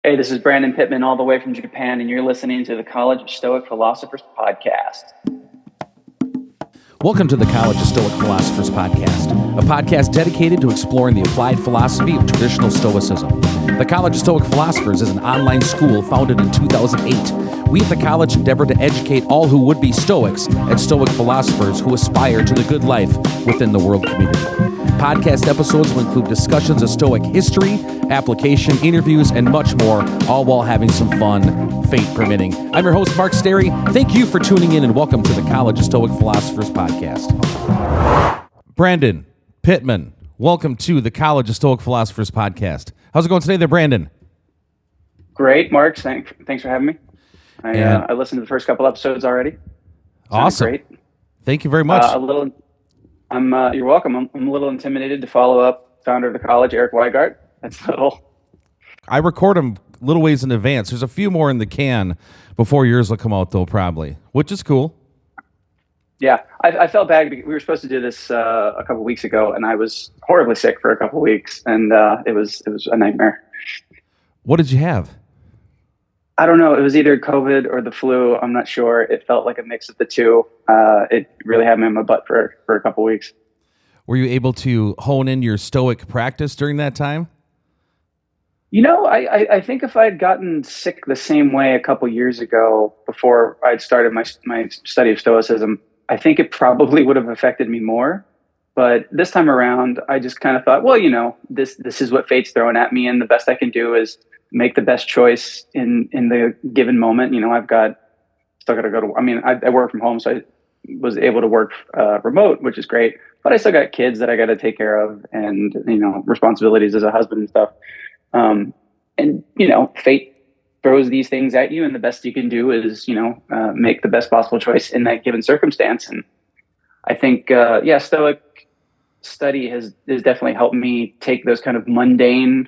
Hey, this is Brandon Pittman, all the way from Japan, and you're listening to the College of Stoic Philosophers podcast. Welcome to the College of Stoic Philosophers podcast, a podcast dedicated to exploring the applied philosophy of traditional Stoicism. The College of Stoic Philosophers is an online school founded in 2008. We at the college endeavor to educate all who would be Stoics and Stoic philosophers who aspire to the good life within the world community. Podcast episodes will include discussions of Stoic history, application, interviews, and much more, all while having some fun, fate permitting. I'm your host, Mark Sterry. Thank you for tuning in and welcome to the College of Stoic Philosophers podcast. Brandon Pittman, welcome to the College of Stoic Philosophers podcast. How's it going today there, Brandon? Great, Mark. Thanks for having me. I listened to the first couple episodes already. Awesome. Great. Thank you very much. You're welcome. I'm a little intimidated to follow up founder of the college, Eric Weigart. I record them little ways in advance. There's a few more in the can before yours will come out, though, probably, which is cool. Yeah, I felt bad because we were supposed to do this a couple weeks ago, and I was horribly sick for a couple weeks, and it was a nightmare. What did you have? I don't know. It was either COVID or the flu. I'm not sure. It felt like a mix of the two. It really had me in my butt for a couple weeks. Were you able to hone in your Stoic practice during that time? You know, I think if I had gotten sick the same way a couple years ago before I'd started my study of Stoicism, I think it probably would have affected me more. But this time around, I just kind of thought, well, you know, this is what fate's throwing at me, and the best I can do is make the best choice in the given moment. You know, I work from home, so I was able to work remote, which is great, but I still got kids that I got to take care of and, you know, responsibilities as a husband and stuff. And, you know, fate throws these things at you, and the best you can do is, you know, make the best possible choice in that given circumstance. And I think, Stoic study has definitely helped me take those kind of mundane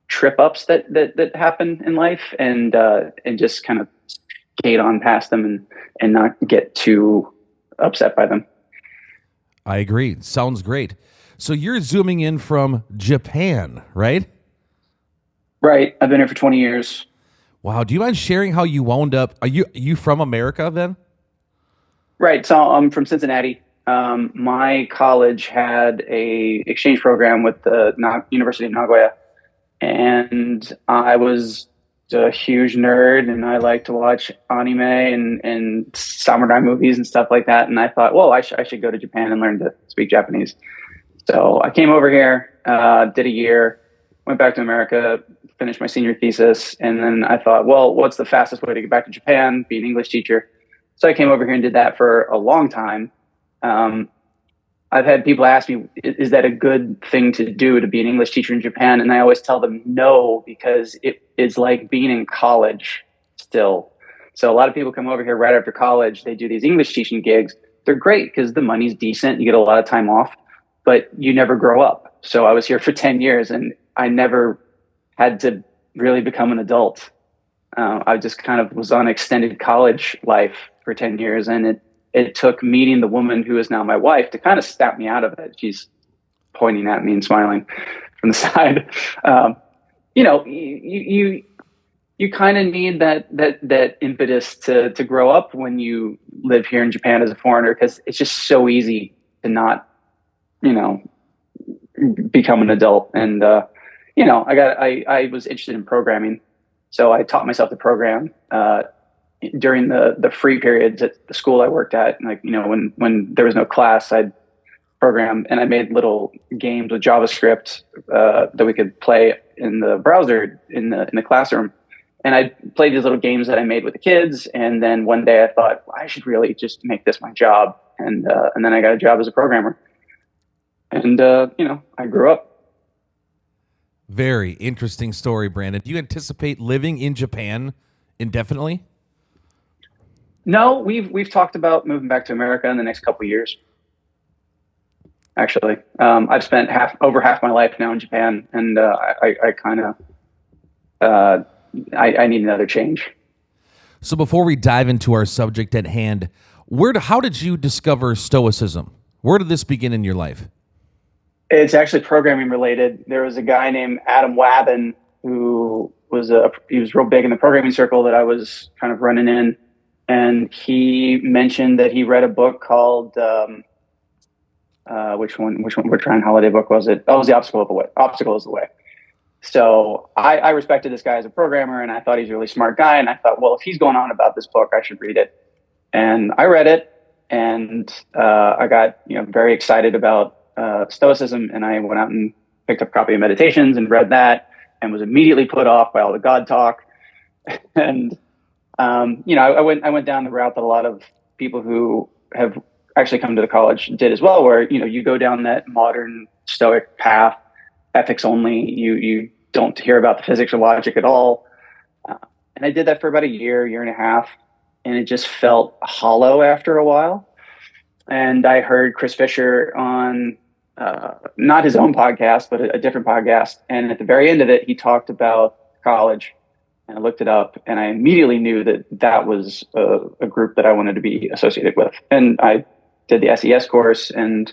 trip ups that happen in life and just kind of skate on past them and not get too upset by them. I agree. Sounds great. So you're zooming in from Japan, right? Right. I've been here for 20 years. Wow. Do you mind sharing how you wound up? Are you from America then? Right. So I'm from Cincinnati. My college had a exchange program with the University of Nagoya. And I was a huge nerd, and I like to watch anime and samurai movies and stuff like that. And I thought, well, I should go to Japan and learn to speak Japanese. So I came over here, did a year, went back to America, finished my senior thesis. And then I thought, well, what's the fastest way to get back to Japan? Be an English teacher. So I came over here and did that for a long time. I've had people ask me, is that a good thing to do, to be an English teacher in Japan? And I always tell them no, because it is like being in college still. So a lot of people come over here right after college. They do these English teaching gigs. They're great because the money's decent. You get a lot of time off, but you never grow up. So I was here for 10 years and I never had to really become an adult. I just kind of was on extended college life for 10 years, and it took meeting the woman who is now my wife to kind of snap me out of it. She's pointing at me and smiling from the side. You know, you kind of need that impetus to grow up when you live here in Japan as a foreigner, because it's just so easy to not, you know, become an adult. And you know, I was interested in programming, so I taught myself to program during the free periods at the school I worked at. Like, you know, when there was no class, I'd program, and I made little games with JavaScript that we could play in the browser in the classroom. And I played these little games that I made with the kids. And then one day I thought, well, I should really just make this my job. And then I got a job as a programmer. And you know, I grew up. Very interesting story, Brandon. Do you anticipate living in Japan indefinitely? No, we've talked about moving back to America in the next couple of years. Actually, I've spent over half my life now in Japan, and I kind of I need another change. So before we dive into our subject at hand, how did you discover Stoicism? Where did this begin in your life? It's actually programming related. There was a guy named Adam Wabin who he was real big in the programming circle that I was kind of running in, and he mentioned that he read a book called which Ryan Holiday book was it? Oh, it was The Obstacle of the Way. Obstacle is the Way. So I respected this guy as a programmer, and I thought he's a really smart guy. And I thought, well, if he's going on about this book, I should read it. And I read it, and I got very excited about Stoicism, and I went out and picked up a copy of Meditations and read that, and was immediately put off by all the God talk. And I went down the route that a lot of people who have actually come to the college did as well, where you go down that modern Stoic path, ethics only. You don't hear about the physics or logic at all. And I did that for about a year and a half, and it just felt hollow after a while. And I heard Chris Fisher on not his own podcast, but a different podcast. And at the very end of it, he talked about college. And I looked it up, and I immediately knew that was a group that I wanted to be associated with. And I did the SES course and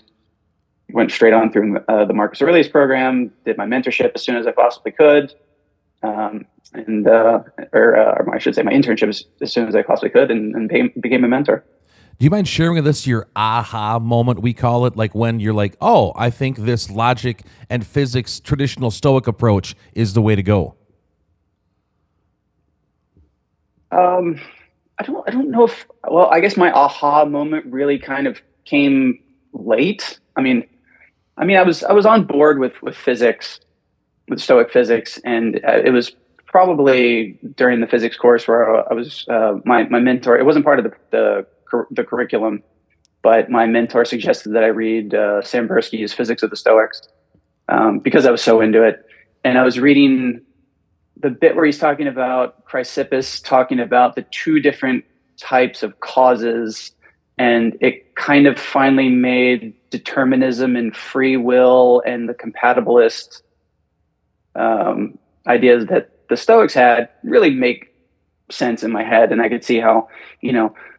went straight on through the Marcus Aurelius program, did my mentorship as soon as I possibly could. Or I should say my internship as soon as I possibly could, and became a mentor. Do you mind sharing with us your aha moment, we call it, like when you're like, oh, I think this logic and physics traditional Stoic approach is the way to go? I don't know if, well, I guess my aha moment really kind of came late. I mean, I was on board with physics, with Stoic physics, and it was probably during the physics course where I was my mentor. It wasn't part of the curriculum, but my mentor suggested that I read Sam Bursky's Physics of the Stoics because I was so into it, and I was reading the bit where he's talking about Chrysippus, talking about the two different types of causes, and it kind of finally made determinism and free will and the compatibilist ideas that the Stoics had really make sense in my head. And I could see how,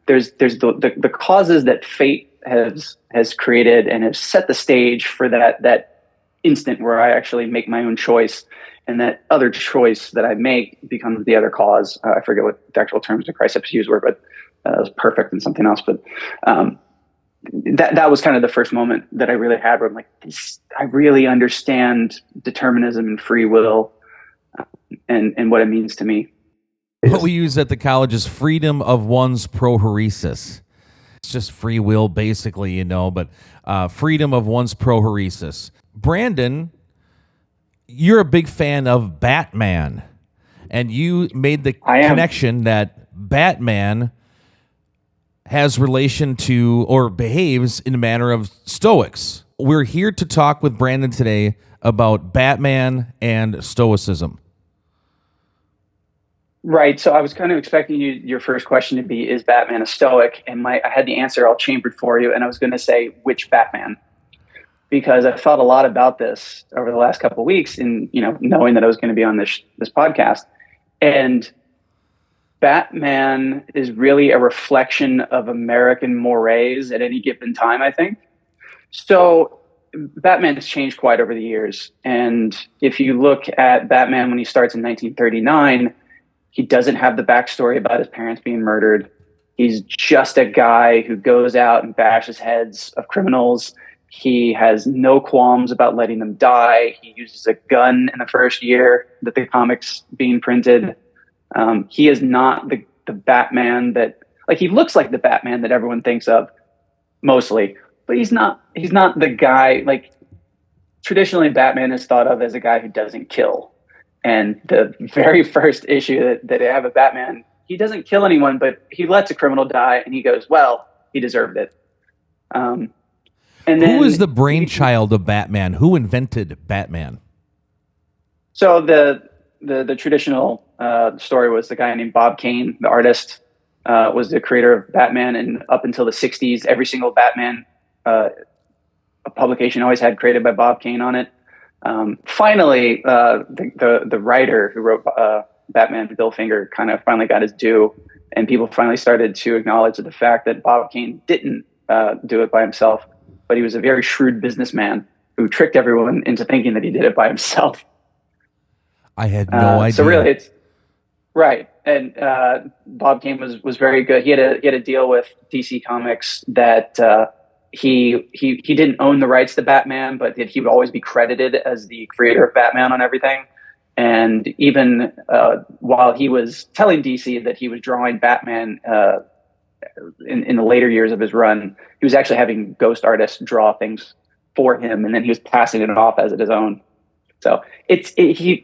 there's the causes that fate has created and has set the stage for that instant where I actually make my own choice. And that other choice that I make becomes the other cause. I forget what the actual terms that Chrysippus used were, but it was perfect and something else. But that was kind of the first moment that I really had where I'm like, I really understand determinism and free will and what it means to me. What we use at the college is freedom of one's prohoresis. It's just free will, basically, but freedom of one's prohoresis. Brandon, you're a big fan of Batman, and you made the connection that Batman has relation to or behaves in a manner of Stoics. We're here to talk with Brandon today about Batman and Stoicism. Right. So I was kind of expecting your first question to be, is Batman a Stoic? And I had the answer all chambered for you, and I was going to say, which Batman? Because I thought a lot about this over the last couple of weeks in, knowing that I was going to be on this podcast. And Batman is really a reflection of American mores at any given time, I think. So Batman has changed quite over the years. And if you look at Batman when he starts in 1939, he doesn't have the backstory about his parents being murdered. He's just a guy who goes out and bashes heads of criminals. He has no qualms about letting them die. He uses a gun in the first year that the comic's being printed. He is not the Batman that, he looks like the Batman that everyone thinks of mostly, but he's not the guy. Traditionally, Batman is thought of as a guy who doesn't kill. And the very first issue that they have of Batman, he doesn't kill anyone, but he lets a criminal die, and he goes, well, he deserved it. And then, who is the brainchild of Batman? Who invented Batman? So the traditional story was the guy named Bob Kane, the artist, was the creator of Batman, and up until the 60s, every single Batman publication always had created by Bob Kane on it. Finally, the writer who wrote Batman, Bill Finger, kind of finally got his due, and people finally started to acknowledge the fact that Bob Kane didn't do it by himself, but he was a very shrewd businessman who tricked everyone into thinking that he did it by himself. I had no idea. So really, it's right. And Bob Kane was very good. He had a deal with DC Comics that he didn't own the rights to Batman, but that he would always be credited as the creator of Batman on everything. And even while he was telling DC that he was drawing Batman in the later years of his run, he was actually having ghost artists draw things for him, and then he was passing it off as his own. So he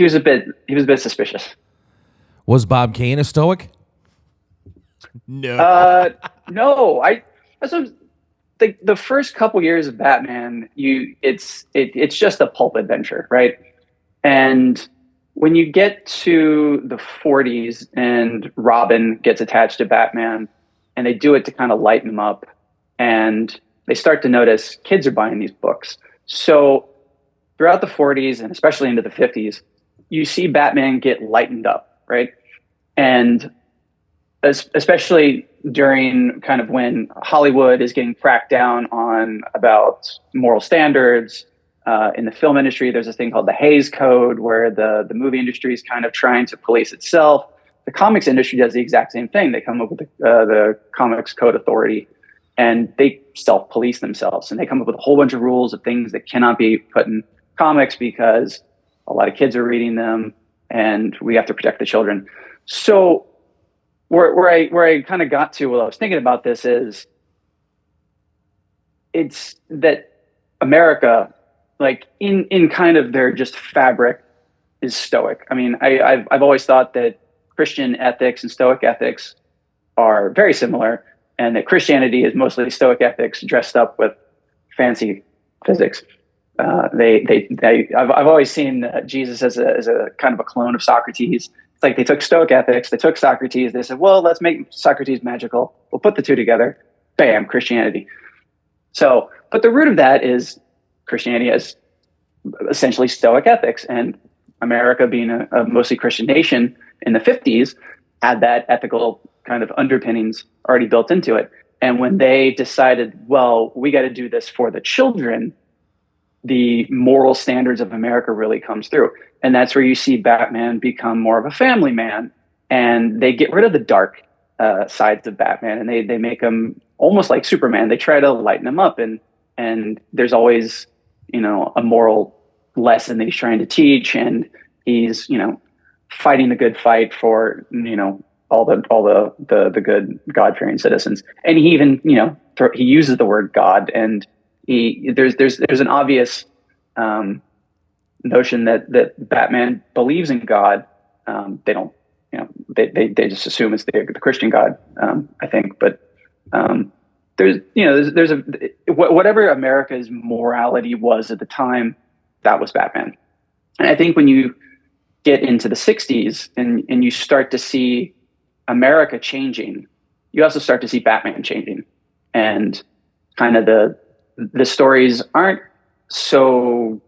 was a bit suspicious. Was Bob Kane a Stoic? No. No. The first couple years of Batman, it's just a pulp adventure, right? And when you get to the 40s and Robin gets attached to Batman, and they do it to kind of lighten him up, and they start to notice kids are buying these books. So throughout the 40s and especially into the 50s, you see Batman get lightened up, right? And especially during kind of when Hollywood is getting cracked down on about moral standards. In the film industry, there's this thing called the Hays Code, where the movie industry is kind of trying to police itself. The comics industry does the exact same thing. They come up with the Comics Code Authority, and they self-police themselves. And they come up with a whole bunch of rules of things that cannot be put in comics because a lot of kids are reading them, and we have to protect the children. So where I kind of got to while I was thinking about this is it's that America, like in kind of their just fabric, is Stoic. I mean, I've always thought that Christian ethics and Stoic ethics are very similar, and that Christianity is mostly Stoic ethics dressed up with fancy physics. I've always seen Jesus as a kind of a clone of Socrates. It's like they took Stoic ethics, they took Socrates, they said, well, let's make Socrates magical. We'll put the two together. Bam, Christianity. So, but the root of that is Christianity as essentially Stoic ethics, and America being a mostly Christian nation in the 50s had that ethical kind of underpinnings already built into it. And when they decided, well, we got to do this for the children, the moral standards of America really comes through. And that's where you see Batman become more of a family man, and they get rid of the dark sides of Batman, and they make him almost like Superman. They try to lighten him up, and there's always, a moral lesson that he's trying to teach, and he's, fighting the good fight for, all the good God-fearing citizens. And he even, he uses the word God, and there's an obvious notion that Batman believes in God. They don't, they just assume it's the Christian God, I think. But there's whatever America's morality was at the time, that was Batman. And I think when you get into the 60s and you start to see America changing, you also start to see Batman changing, and kind of the stories aren't so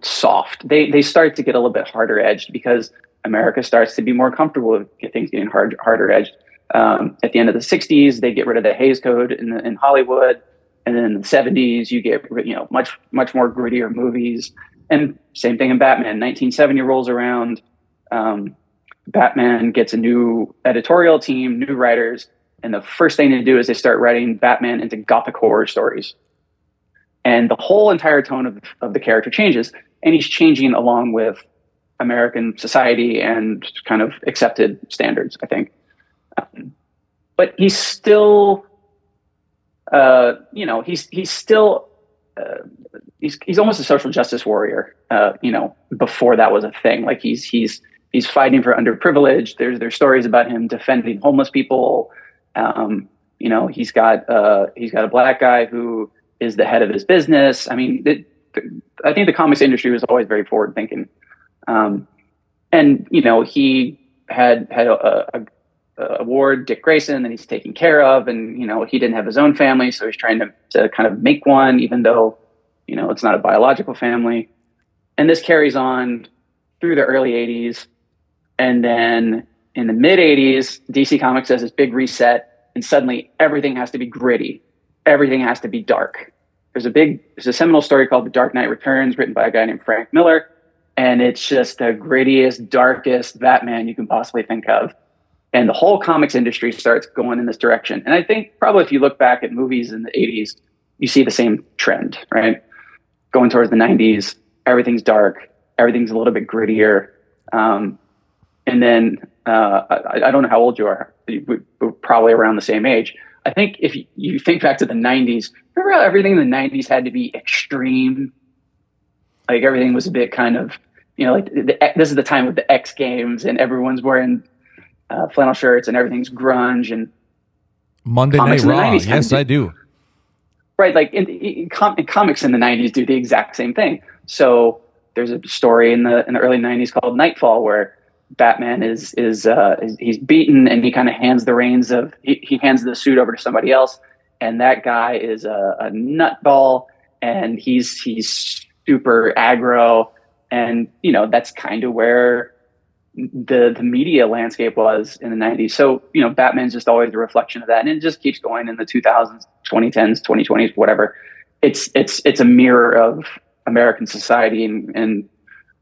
soft. They start to get a little bit harder edged because America starts to be more comfortable with things getting harder edged. At the end of the 60s, they get rid of the Hays Code in Hollywood, and then in the 70s, you get much more grittier movies. And same thing in Batman. 1970 rolls around. Batman gets a new editorial team, new writers, and the first thing they do is they start writing Batman into gothic horror stories. And the whole entire tone of the character changes, and he's changing along with American society and kind of accepted standards, I think. But he's still, he's still, he's almost a social justice warrior. Before that was a thing. Like he's fighting for underprivileged. There's stories about him defending homeless people. He's got a black guy who is the head of his business. I mean, I think the comics industry was always very forward thinking. And he had a ward, Dick Grayson, that he's taking care of, and he didn't have his own family, so he's trying to kind of make one, even though it's not a biological family. And this carries on through the early 80s, and then in the mid 80s, DC Comics does this big reset, and suddenly everything has to be gritty, everything has to be dark. There's a seminal story called The Dark Knight Returns, written by a guy named Frank Miller, and it's just the grittiest, darkest Batman you can possibly think of. And the whole comics industry starts going in this direction. And I think probably if you look back at movies in the 80s, you see the same trend, right? Going towards the 90s, everything's dark, everything's a little bit grittier. And then I don't know how old you are. We're probably around the same age. I think if you think back to the 90s, remember how everything in the 90s had to be extreme? Like everything was a bit kind of, like this is the time with the X Games and everyone's wearing flannel shirts and everything's grunge and Monday Night Raw. Yes, I do. Right, like in comics in the 90s do the exact same thing. So there's a story in the early 90s called Nightfall where Batman is he's beaten and he kind of hands the reins of he hands the suit over to somebody else, and that guy is a nutball and he's super aggro, and that's kind of where the media landscape was in the 90s. So Batman's just always a reflection of that, and it just keeps going in the 2000s, 2010s, 2020s, whatever. It's a mirror of American society and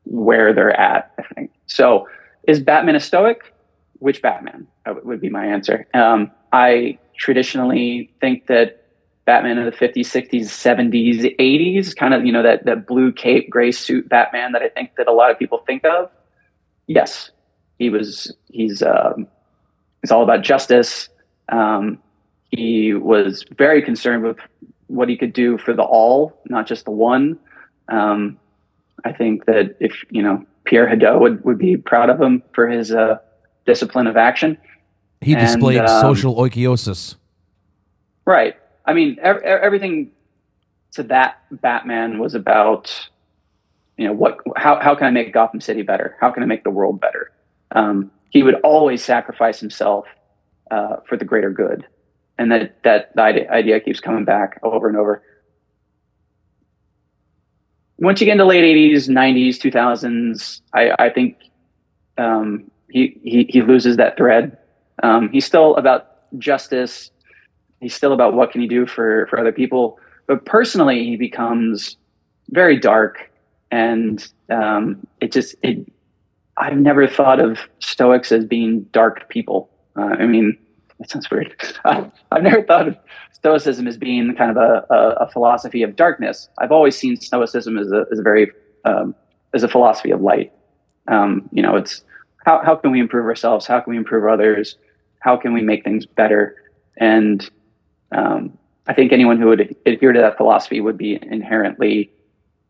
where they're at, I think. So is Batman a stoic? Which Batman would be my answer. I traditionally think that Batman of the 50s, 60s, 70s, 80s, kind of, that blue cape, gray suit Batman that I think that a lot of people think of. Yes, he's all about justice. He was very concerned with what he could do for the all, not just the one. I think that if, Pierre Hadot would be proud of him for his discipline of action. He displayed social oikiosis. Right. I mean, everything to that Batman was about, how can I make Gotham City better? How can I make the world better? He would always sacrifice himself for the greater good. And that idea keeps coming back over and over. Once you get into late 80s, 90s, 2000s, I think he loses that thread. He's still about justice. He's still about what can he do for other people. But personally, he becomes very dark. And I've never thought of Stoics as being dark people. I mean, that sounds weird. I've never thought of Stoicism as being kind of a philosophy of darkness. I've always seen Stoicism as a philosophy of light. It's how can we improve ourselves? How can we improve others? How can we make things better? And I think anyone who would adhere to that philosophy would be inherently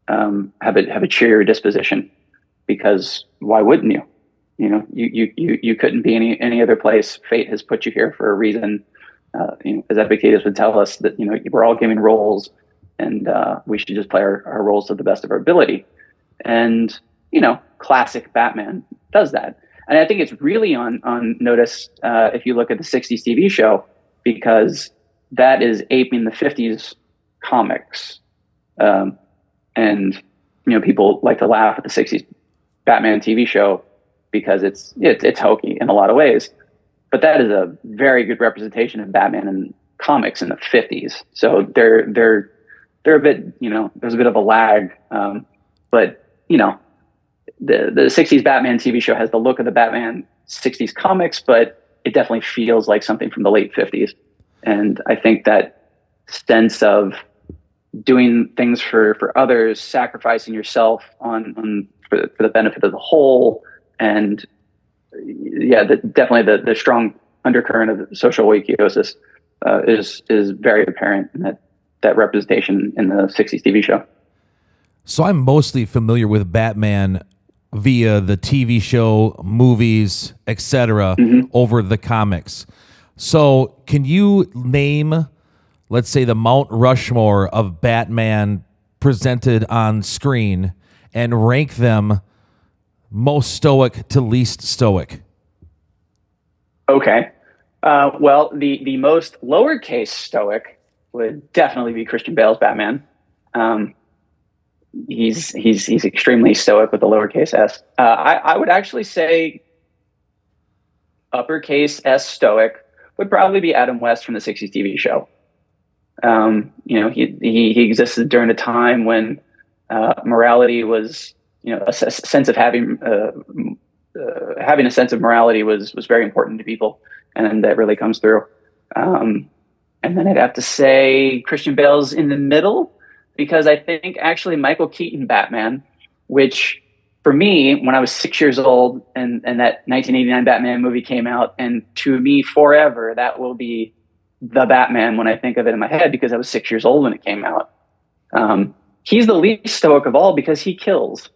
have a cheerier disposition, because why wouldn't you? You couldn't be any other place. Fate has put you here for a reason. As Epictetus would tell us that we're all given roles, and we should just play our roles to the best of our ability. And classic Batman does that. And I think it's really on notice if you look at the 60s TV show, because that is aping the 50s comics. And people like to laugh at the 60s Batman TV show because it's hokey in a lot of ways, but that is a very good representation of Batman in comics in the 50s. So they're a bit, there's a bit of a lag, but the 60s Batman TV show has the look of the Batman 60s comics, but it definitely feels like something from the late 50s. And I think that sense of doing things for others, sacrificing yourself for the benefit of the whole, and definitely the strong undercurrent of social oikiosis is very apparent in that representation in the 60s TV show. So I'm mostly familiar with Batman via the TV show, movies, etc., over the comics. So can you name, let's say, the Mount Rushmore of Batman presented on screen and rank them most stoic to least stoic? Okay. Well, the most lowercase stoic would definitely be Christian Bale's Batman. He's extremely stoic with the lowercase s. I would actually say uppercase S stoic would probably be Adam West from the 60s TV show. He existed during a time when morality was sense of having a sense of morality was very important to people, and that really comes through. And then I'd have to say Christian Bale's in the middle, because I think actually Michael Keaton Batman, which for me, when I was 6 years old and that 1989 Batman movie came out, and to me forever, that will be the Batman when I think of it in my head, because I was 6 years old when it came out. He's the least stoic of all because he kills.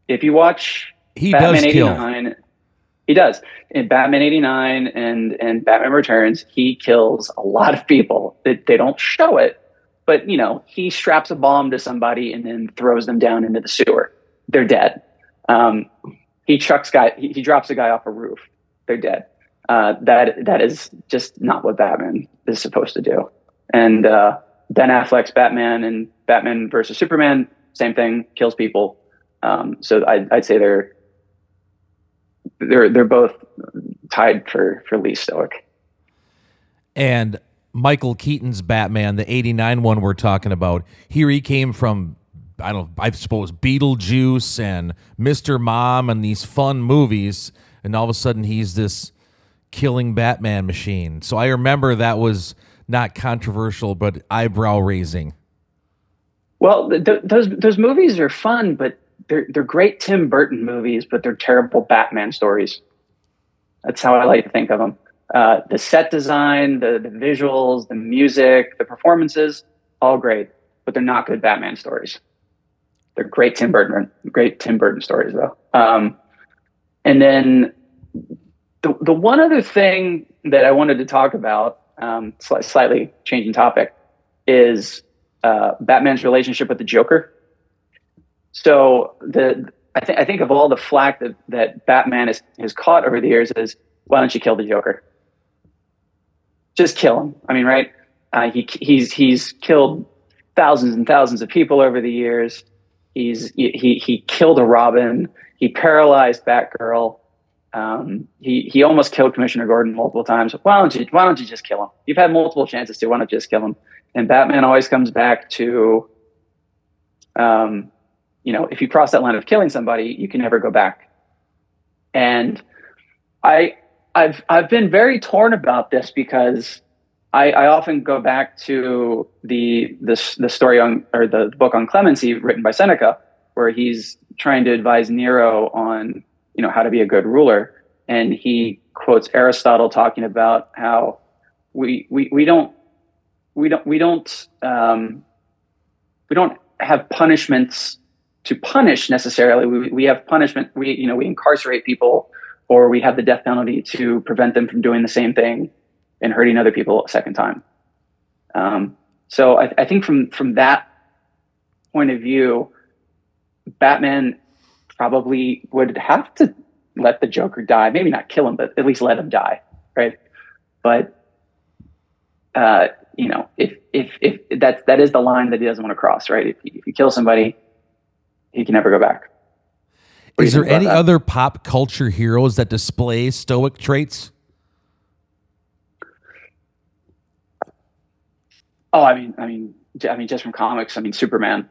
If you watch Batman 89, he does. In Batman 89 and Batman Returns, he kills a lot of people. They don't show it, but he straps a bomb to somebody and then throws them down into the sewer. They're dead. He drops a guy off a roof. They're dead. That is just not what Batman is supposed to do. And Ben Affleck's Batman and Batman versus Superman, same thing, kills people. So I'd say they're both tied for least stoic. And Michael Keaton's Batman, the 89 one we're talking about, here he came from, I suppose, Beetlejuice and Mr. Mom and these fun movies, and all of a sudden he's this killing Batman machine. So I remember that was not controversial, but eyebrow raising. Well, those movies are fun, but they're great Tim Burton movies, but they're terrible Batman stories. That's how I like to think of them. The set design, the visuals, the music, the performances, all great, but they're not good Batman stories. They're great Tim Burton stories, though. And then the one other thing that I wanted to talk about, slightly changing topic, is Batman's relationship with the Joker. So I think of all the flack that Batman has caught over the years is, why don't you kill the Joker? Just kill him. I mean, right? He's killed thousands and thousands of people over the years. He killed a Robin. He paralyzed Batgirl. He almost killed Commissioner Gordon multiple times. Why don't you just kill him? You've had multiple chances to. Why don't you just kill him? And Batman always comes back to, if you cross that line of killing somebody, you can never go back. And I've been very torn about this, because I often go back to the story or the book on clemency written by Seneca, where he's trying to advise Nero on how to be a good ruler, and he quotes Aristotle talking about how we don't have punishments to punish necessarily. We have punishment. We incarcerate people, or we have the death penalty to prevent them from doing the same thing and hurting other people a second time. So I think from that point of view, Batman probably would have to let the Joker die. Maybe not kill him, but at least let him die, right? But if that is the line that he doesn't want to cross, right? If you kill somebody, he can never go back. Is there any other pop culture heroes that display stoic traits? Oh, I mean, just from comics, Superman,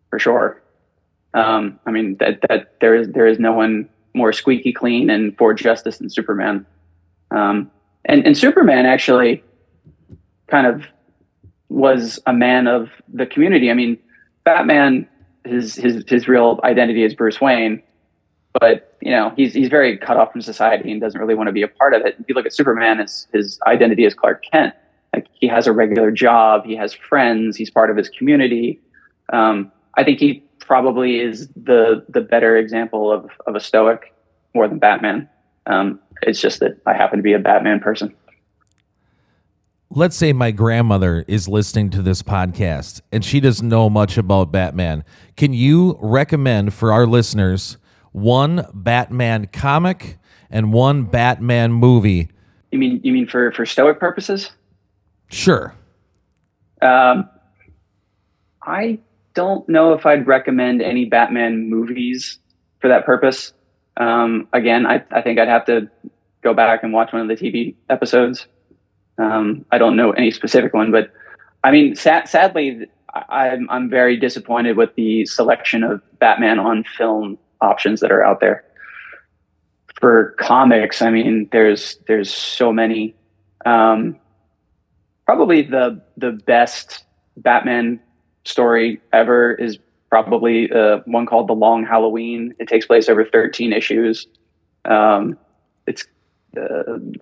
for sure. That there is no one more squeaky clean and for justice than Superman. And Superman actually kind of was a man of the community. I mean, Batman, his real identity is Bruce Wayne, but he's very cut off from society and doesn't really want to be a part of it. If you look at Superman, his identity is Clark Kent. Like, he has a regular job, he has friends, he's part of his community. I think he probably is the better example of a stoic more than Batman. It's just that I happen to be a Batman person. Let's say my grandmother is listening to this podcast and she doesn't know much about Batman. Can you recommend for our listeners one Batman comic and one Batman movie? You mean for stoic purposes? Sure. I don't know if I'd recommend any Batman movies for that purpose. Again, I think I'd have to go back and watch one of the TV episodes. I don't know any specific one, but I mean, sadly, I'm very disappointed with the selection of Batman on film options that are out there. For comics, I mean, there's so many. Probably the best Batman story ever is probably one called The Long Halloween. It takes place over 13 issues. It's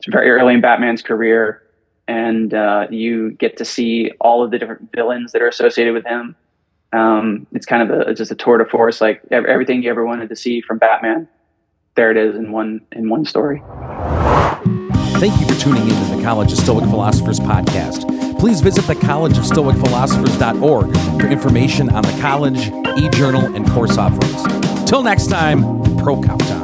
very early in Batman's career, and you get to see all of the different villains that are associated with him. It's kind of just a tour de force, like everything you ever wanted to see from Batman. There it is in one story. Thank you for tuning in to the College of Stoic Philosophers podcast. Please visit thecollegeofstoicphilosophers.org for information on the college, e-journal, and course offerings. Till next time, pro cop time.